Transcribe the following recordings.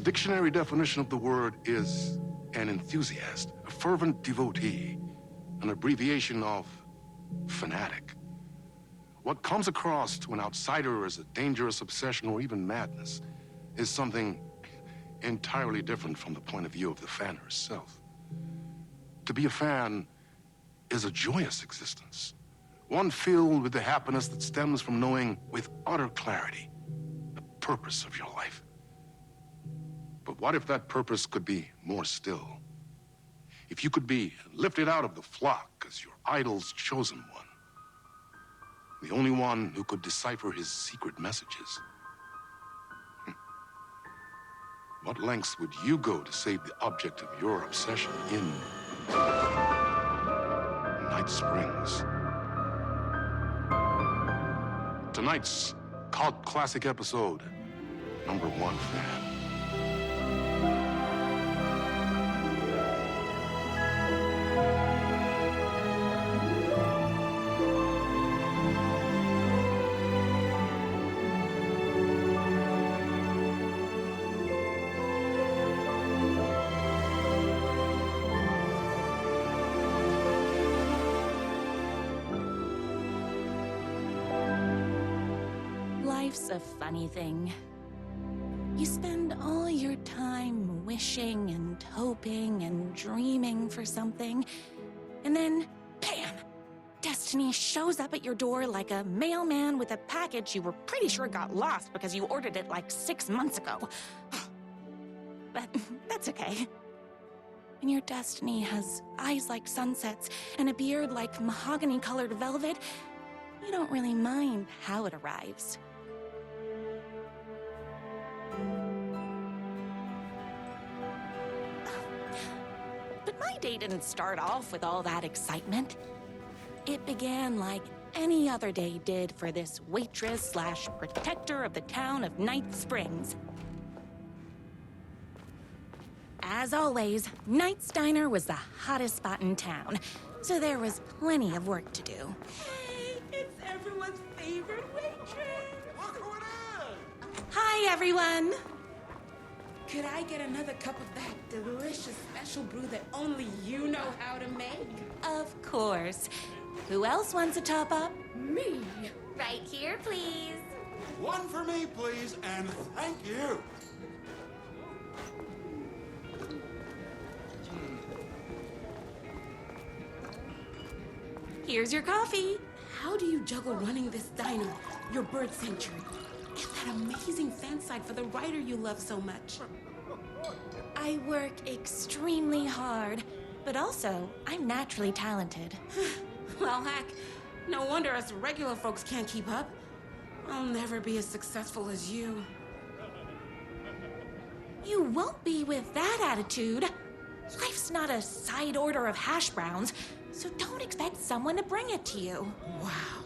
dictionary definition of the word is an enthusiast, a fervent devotee, an abbreviation of fanatic. What comes across to an outsider as a dangerous obsession or even madness is something entirely different from the point of view of the fan herself. To be a fan is a joyous existence, one filled with the happiness that stems from knowing with utter clarity the purpose of your life. But what if that purpose could be more still? If you could be lifted out of the flock as your idol's chosen one, the only one who could decipher his secret messages. What lengths would you go to save the object of your obsession in Night Springs? Tonight's cult classic episode, number 1 fan. Life's a funny thing. You spend all your time wishing and hoping and dreaming for something, and then, bam! Destiny shows up at your door like a mailman with a package you were pretty sure got lost because you ordered it like 6 months ago. But that's okay. When your destiny has eyes like sunsets and a beard like mahogany-colored velvet, you don't really mind how it arrives. But my day didn't start off with all that excitement. It began like any other day did for this waitress/protector of the town of Night Springs. As always, Knight's Diner was the hottest spot in town, so there was plenty of work to do. Hey, it's everyone's favorite waitress! Look who it is! Hi, everyone! Could I get another cup of that delicious special brew that only you know how to make? Of course. Who else wants a top-up? Me! Right here, please. One for me, please, and thank you. Here's your coffee. How do you juggle running this diner, your bird sanctuary, and that amazing fan site for the writer you love so much? I work extremely hard, but also, I'm naturally talented. Well, heck, no wonder us regular folks can't keep up. I'll never be as successful as you. You won't be with that attitude. Life's not a side order of hash browns, so don't expect someone to bring it to you. Wow.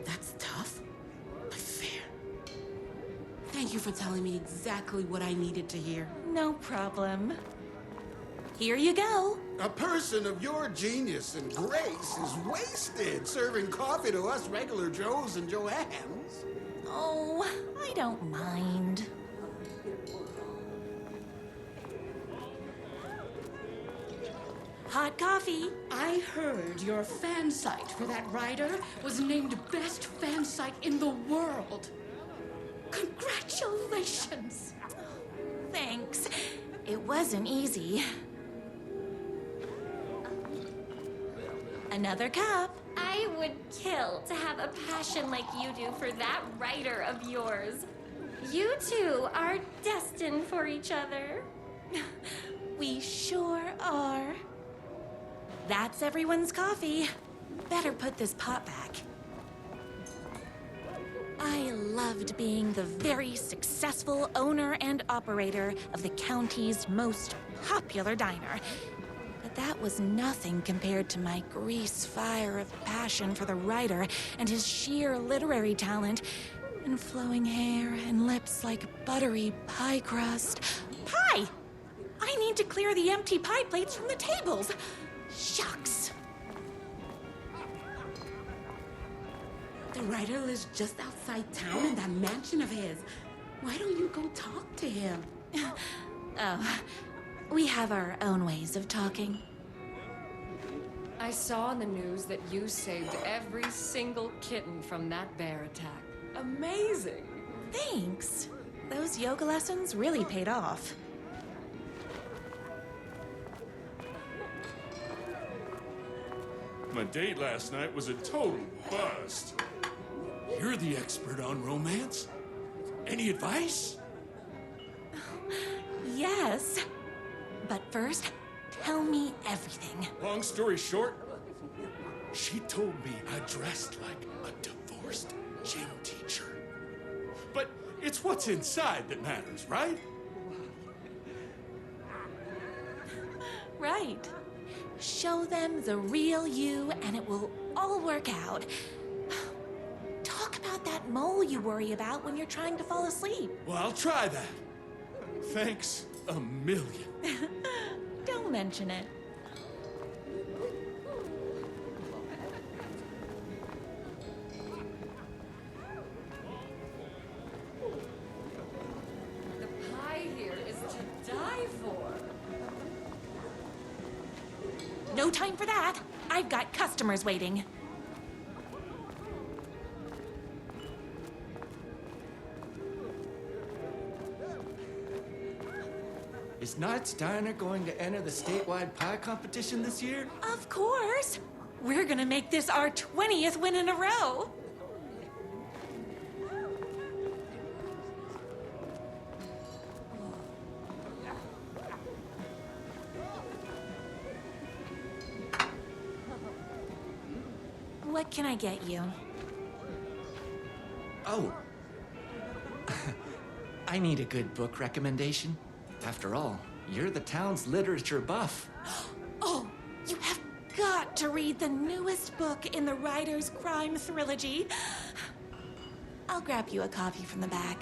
That's tough, but fair. Thank you for telling me exactly what I needed to hear. No problem. Here you go. A person of your genius and grace is wasted serving coffee to us regular Joes and Joannes. Oh, I don't mind. Hot coffee. I heard your fan site for that writer was named best fan site in the world. Congratulations! Thanks. It wasn't easy. Another cup. I would kill to have a passion like you do for that writer of yours. You two are destined for each other. We sure are. That's everyone's coffee. Better put this pot back. I loved being the very successful owner and operator of the county's most popular diner. But that was nothing compared to my grease fire of passion for the writer and his sheer literary talent, and flowing hair and lips like buttery pie crust. Pie! I need to clear the empty pie plates from the tables. Shucks. The writer lives just outside town in that mansion of his. Why don't you go talk to him? Oh, we have our own ways of talking. I saw on the news that you saved every single kitten from that bear attack. Amazing! Thanks. Those yoga lessons really paid off. My date last night was a total bust. You're the expert on romance. Any advice? Yes. But first, tell me everything. Long story short, She told me I dressed like a divorced gym teacher. but it's what's inside that matters, right? Right. Show them the real you, and it will all work out. Talk about that mole you worry about when you're trying to fall asleep. Well, I'll try that. Thanks a million. Don't mention it. The pie here is to die for. No time for that. I've got customers waiting. Is Knight's Diner going to enter the statewide pie competition this year? Of course. We're gonna make this our 20th win in a row. What can I get you? Oh. I need a good book recommendation. After all, you're the town's literature buff. Oh, you have got to read the newest book in the Writer's Crime Trilogy. I'll grab you a copy from the back.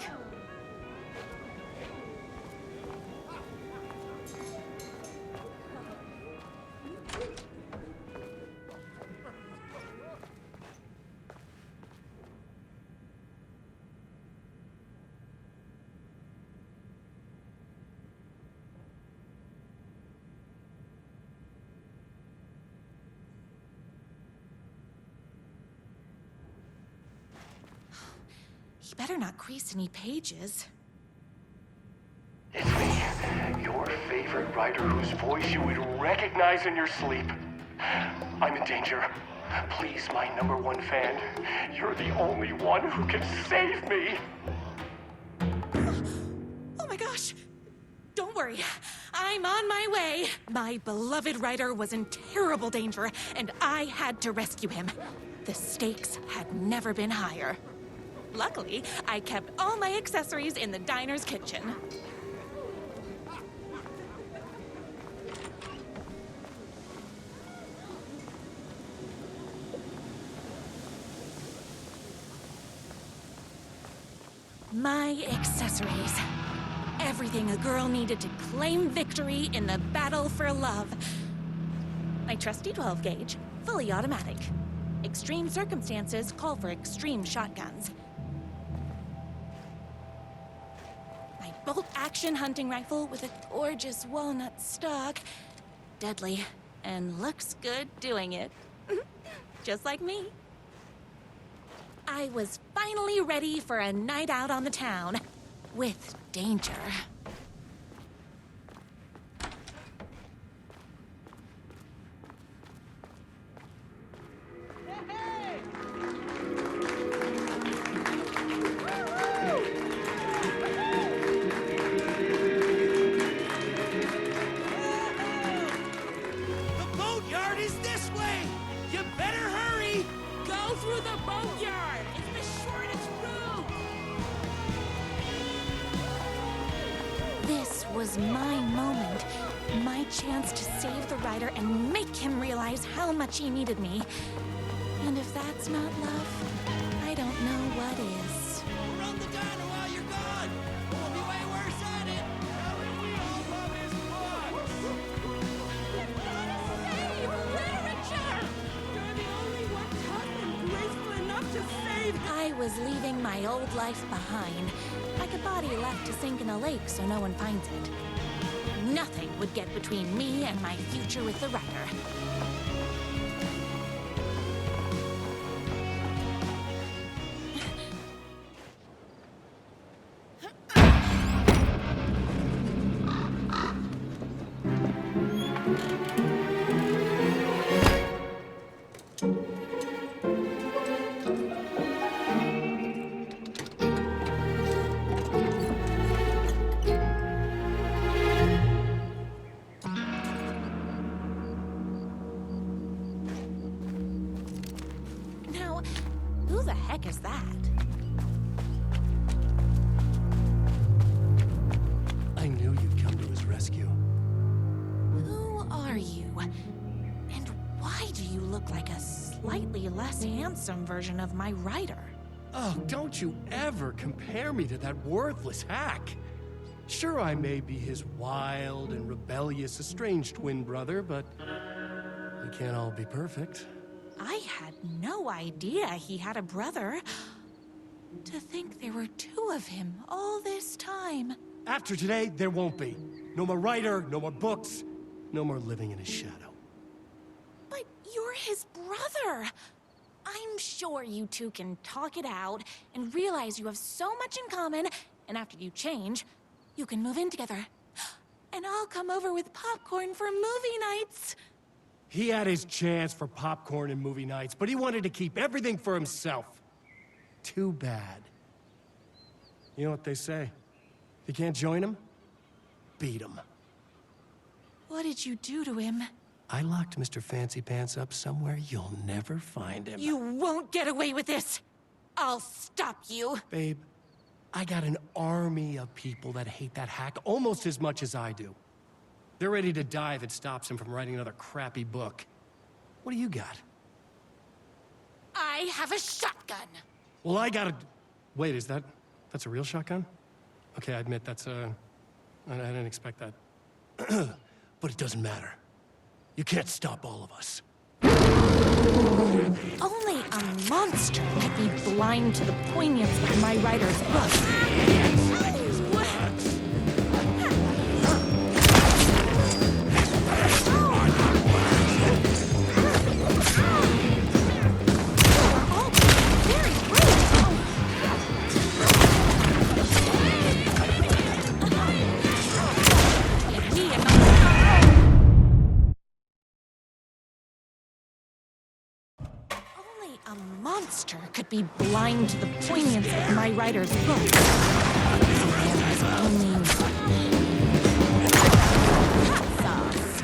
He better not crease any pages. It's me, your favorite writer whose voice you would recognize in your sleep. I'm in danger. Please, my #1 fan, you're the only one who can save me. Oh my gosh! Don't worry, I'm on my way. My beloved writer was in terrible danger, and I had to rescue him. The stakes had never been higher. Luckily, I kept all my accessories in the diner's kitchen. My accessories. Everything a girl needed to claim victory in the battle for love. My trusty 12 gauge, fully automatic. Extreme circumstances call for extreme shotguns. My bolt-action hunting rifle with a gorgeous walnut stock. Deadly, and looks good doing it. Just like me. I was finally ready for a night out on the town. With danger. The boatyard is this way! You better hurry! Go through the boatyard. It's the shortest route. This was my moment. My chance to save the writer and make him realize how much he needed me. And if that's not love, I don't know what is. Run the diner while you're gone! We'll be way worse at it! Literature. You're the only one tough and graceful enough to save. I was leaving my old life behind, Like a body left to sink in a lake so no one finds it. Nothing would get between me and my future with the writer. Now, who the heck is that? I knew you'd come to his rescue. Who are you? And why do you look like a slightly less handsome version of my writer? Oh, don't you ever compare me to that worthless hack. Sure, I may be his wild and rebellious estranged twin brother, but we can't all be perfect. I had no idea he had a brother. To think there were two of him all this time. After today, there won't be. No more writer, no more books, no more living in his shadow. But you're his brother. I'm sure you two can talk it out and realize you have so much in common, and after you change, you can move in together. And I'll come over with popcorn for movie nights. He had his chance for popcorn and movie nights, but he wanted to keep everything for himself. Too bad. You know what they say? If you can't join him, beat him. What did you do to him? I locked Mr. Fancy Pants up somewhere you'll never find him. You won't get away with this. I'll stop you. Babe, I got an army of people that hate that hack almost as much as I do. They're ready to die if it stops him from writing another crappy book. What do you got? I have a shotgun. Well, I got a... Wait, that's a real shotgun? Okay, I admit I didn't expect that. But it doesn't matter. You can't stop all of us. Only a monster could be blind to the poignance of my writer's book. A monster could be blind to the poignance of my writer's book. This man has only hot sauce.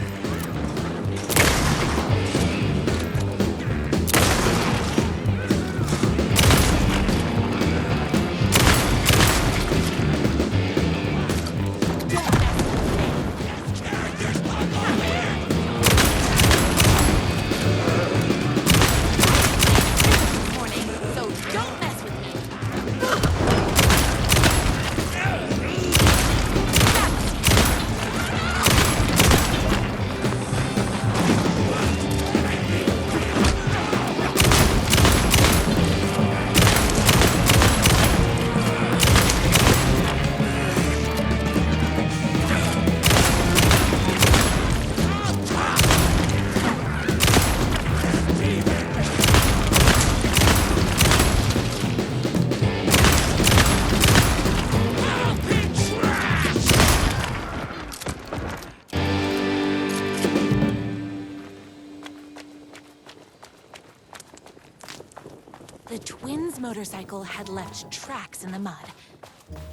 The twins' motorcycle had left tracks in the mud.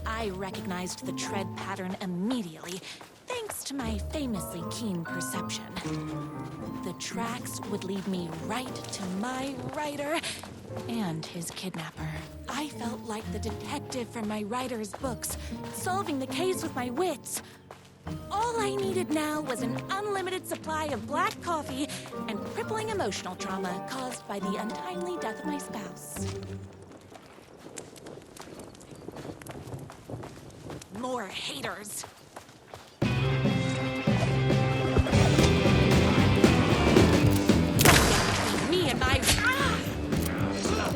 I recognized the tread pattern immediately, thanks to my famously keen perception. The tracks would lead me right to my writer and his kidnapper. I felt like the detective from my writer's books, solving the case with my wits. All I needed now was an unlimited supply of black coffee and crippling emotional trauma caused by the untimely death of my spouse. More haters. Me and my... Hold on.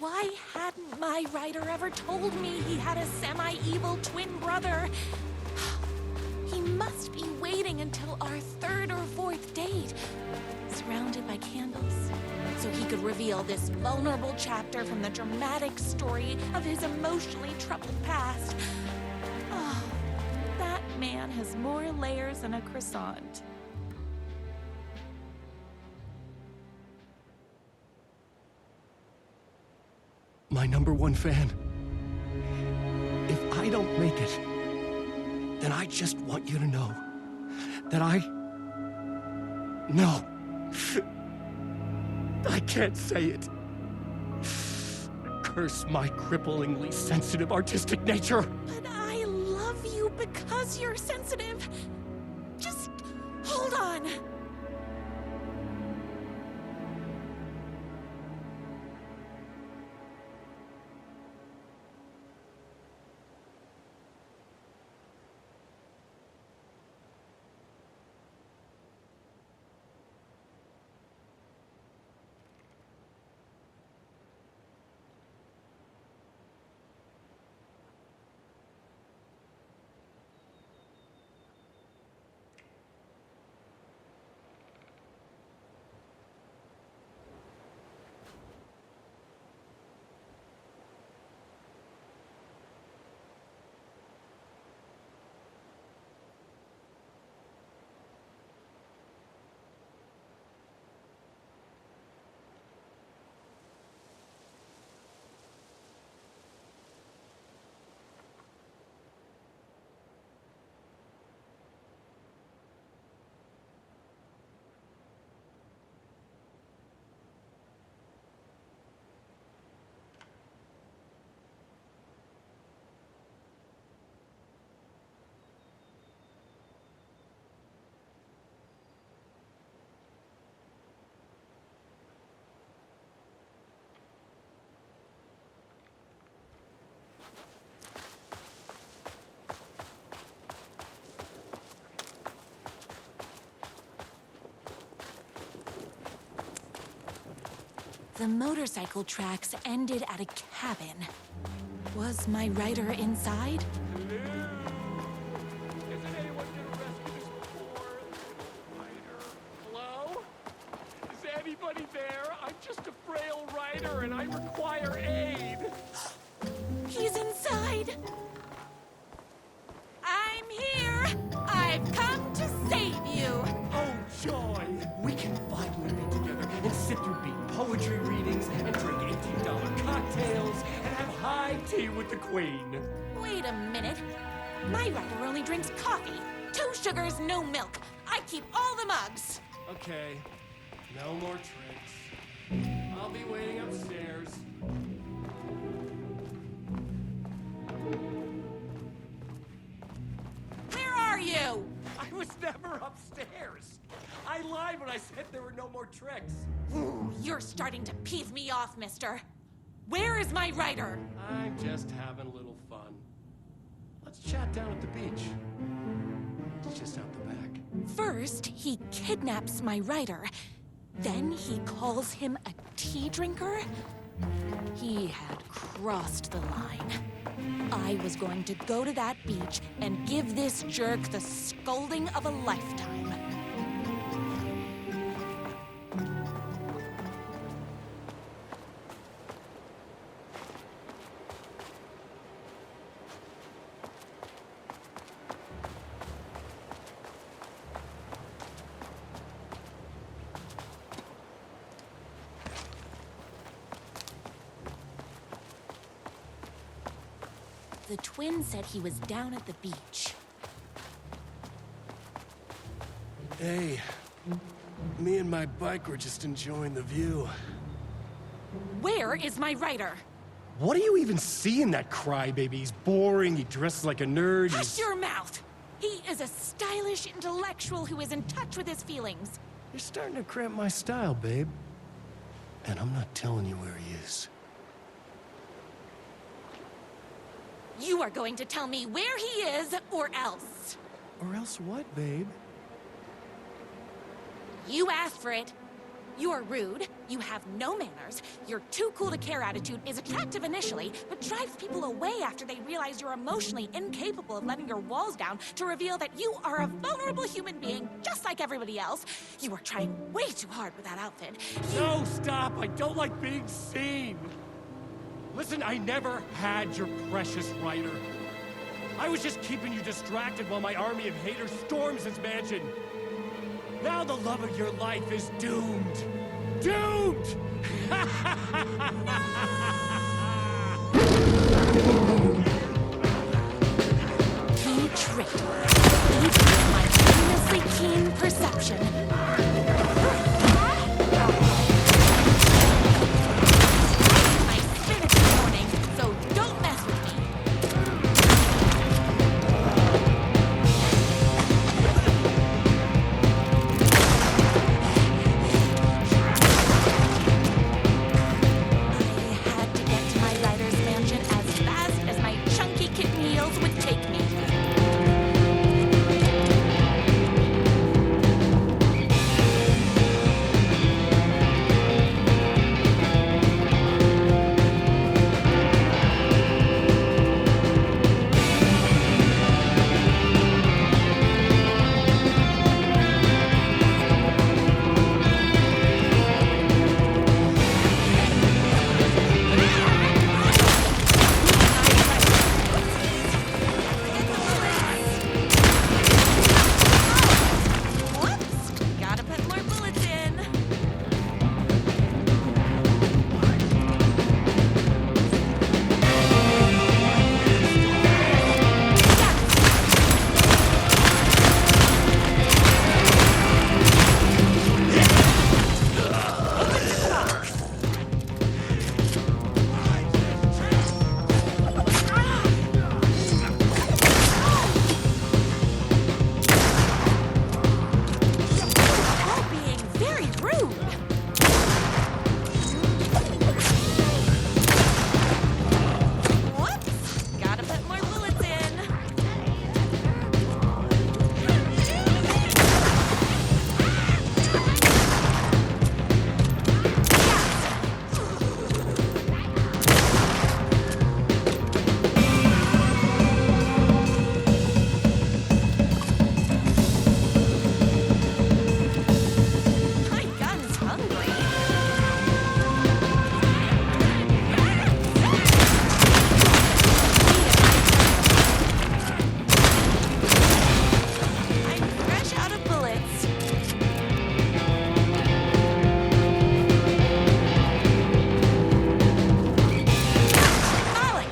Why hadn't my writer ever told me he had a semi-evil twin brother? He must be waiting until our third or fourth date, surrounded by candles, so he could reveal this vulnerable chapter from the dramatic story of his emotionally troubled past. Oh, that man has more layers than a croissant. My #1 fan. If I don't make it, then I just want you to know that No. I can't say it. Curse my cripplingly sensitive artistic nature. But I love you because you're sensitive. Just hold on. The motorcycle tracks ended at a cabin. Was my writer inside? Isn't anyone gonna rescue this poor writer? Hello? Is anybody there? I'm just a frail writer and I require aid. He's inside. I'm here. I've come to save you. Oh, joy! We can finally be together and sit through beat poetry readings and drink $18 cocktails and have high tea with the Queen. Wait a minute. My writer only drinks coffee. 2 sugars, no milk. I keep all the mugs. Okay, no more tricks. I'll be waiting upstairs. Where are you? I was never upstairs. I lied when I said there were no more tricks. Ooh, you're starting to piss me off, mister. Where is my writer? I'm just having a little fun. Let's chat down at the beach. It's just out the back. First, he kidnaps my writer. Then he calls him a tea drinker. He had crossed the line. I was going to go to that beach and give this jerk the scolding of a lifetime. The twin said he was down at the beach. Hey, me and my bike were just enjoying the view. Where is my writer? What do you even see in that crybaby? He's boring, he dresses like a nerd, Hush your mouth! He is a stylish intellectual who is in touch with his feelings. You're starting to cramp my style, babe. And I'm not telling you where he is. You are going to tell me where he is, or else. Or else what, babe? You asked for it. You're rude, you have no manners, your too cool to care attitude is attractive initially, but drives people away after they realize you're emotionally incapable of letting your walls down to reveal that you are a vulnerable human being just like everybody else. You are trying way too hard with that outfit. No, stop! I don't like being seen! Listen, I never had your precious writer. I was just keeping you distracted while my army of haters storms his mansion. Now the love of your life is doomed. Doomed! He tricked me. Even with my famously keen perception. My spirit this morning, so don't mess with me. I had to get to my writer's mansion as fast as my chunky kitten heels would take me. Whoops! Gotta put more bullets in. All being very rude. Whoops! Gotta put more bullets in. My gun's hungry. I'm fresh out of bullets. Alex!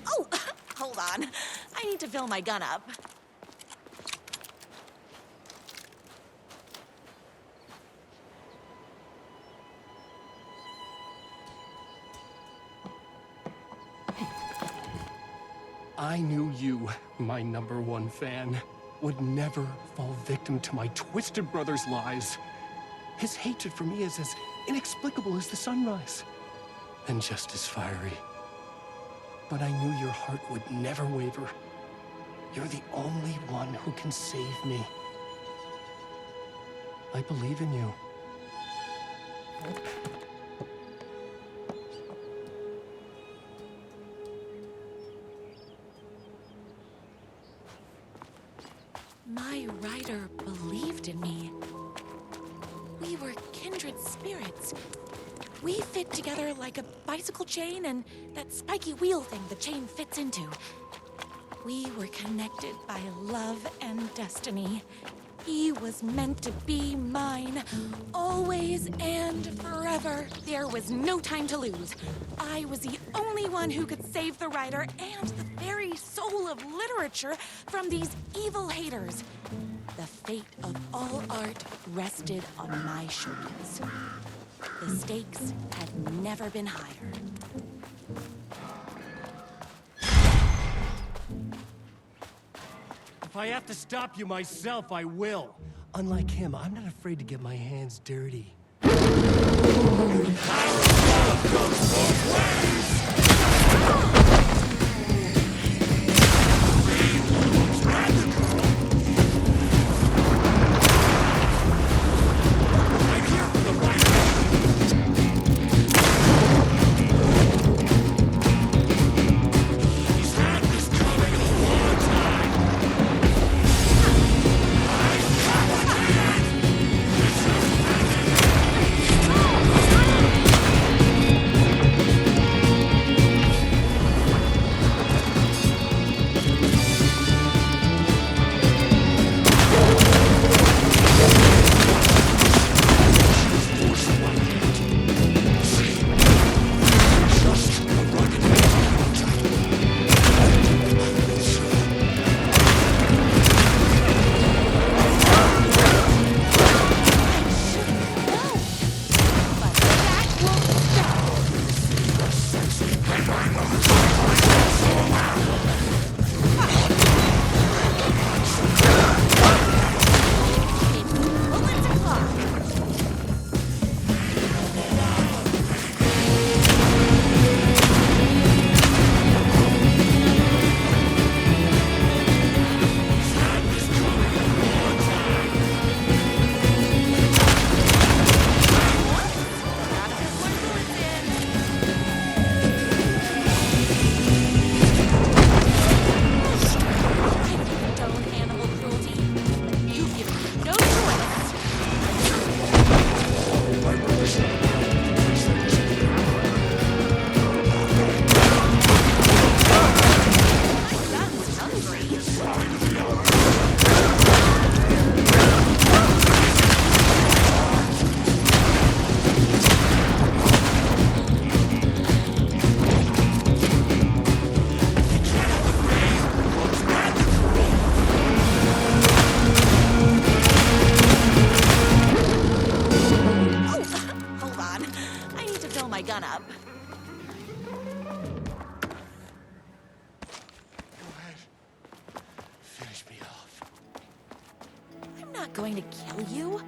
Oh, hold on. I need to fill my gun up. I knew you, my #1 fan, would never fall victim to my twisted brother's lies. His hatred for me is as inexplicable as the sunrise, and just as fiery. But I knew your heart would never waver. You're the only one who can save me. I believe in you. My writer believed in me. We were kindred spirits. We fit together like a bicycle chain and that spiky wheel thing the chain fits into. We were connected by love and destiny. He was meant to be mine, always and forever. There was no time to lose. I was the only one who could save the writer and the very soul of literature from these evil haters. The fate of all art rested on my shoulders. The stakes had never been higher. If I have to stop you myself, I will. Unlike him, I'm not afraid to get my hands dirty. going to kill you?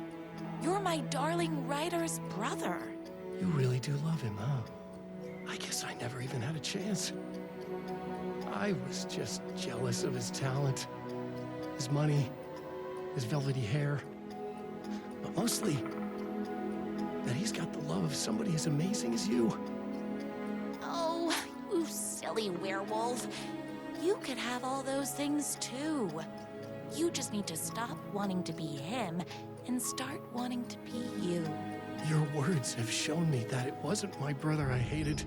You're my darling writer's brother. You really do love him, huh? I guess I never even had a chance. I was just jealous of his talent, his money, his velvety hair. But mostly, that he's got the love of somebody as amazing as you. Oh, you silly werewolf. You could have all those things too. You just need to stop wanting to be him and start wanting to be you. Your words have shown me that it wasn't my brother I hated.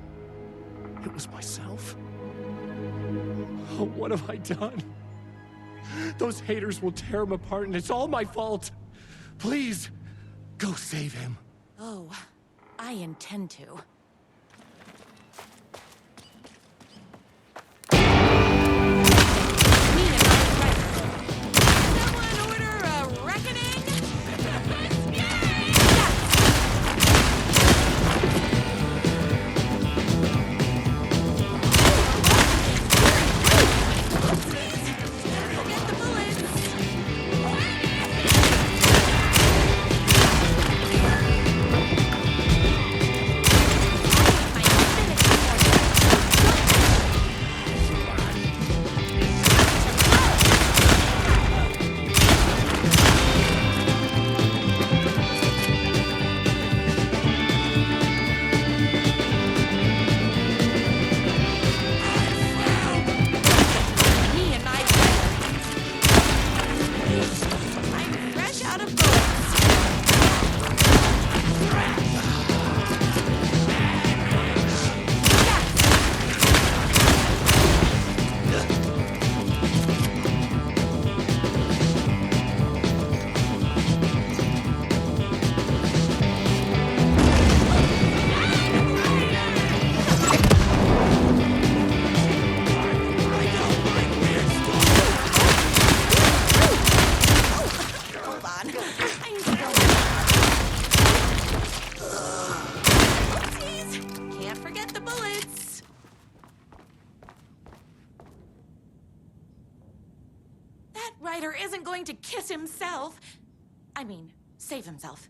It was myself. Oh, what have I done? Those haters will tear him apart, and it's all my fault. Please, go save him. Oh, I intend to. Someone order a reckoning? Forget the bullets. Me and my I'm fresh out of bullets. Hold on. I'm still. Oopsies. Can't forget the bullets. That writer isn't going to kiss himself. I mean, save himself.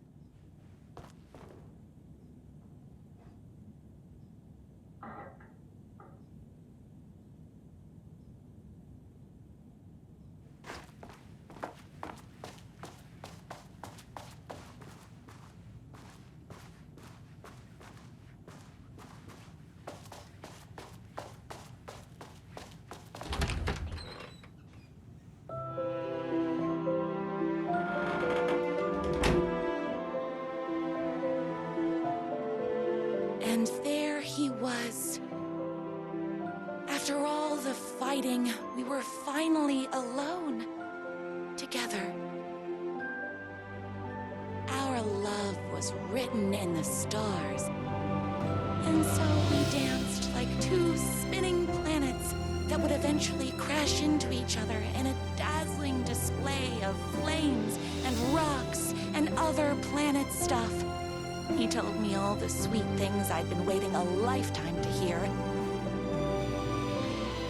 And there he was. After all the fighting, we were finally alone. Together. Our love was written in the stars. And so we danced like two spinning planets that would eventually crash into each other in a dazzling display of flames and rocks and other planet stuff. He told me all the sweet things I'd been waiting a lifetime to hear.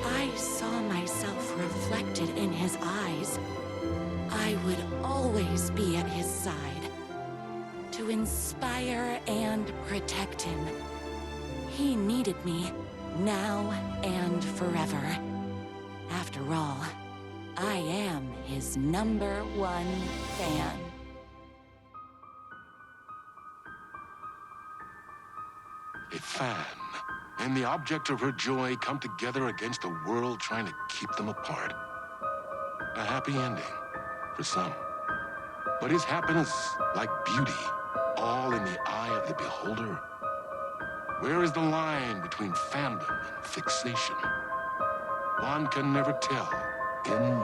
I saw myself reflected in his eyes. I would always be at his side, to inspire and protect him. He needed me, now and forever. After all, I am his #1 fan. A fan and the object of her joy come together against a world trying to keep them apart. A happy ending for some. But is happiness, like beauty, all in the eye of the beholder? Where is the line between fandom and fixation? One can never tell in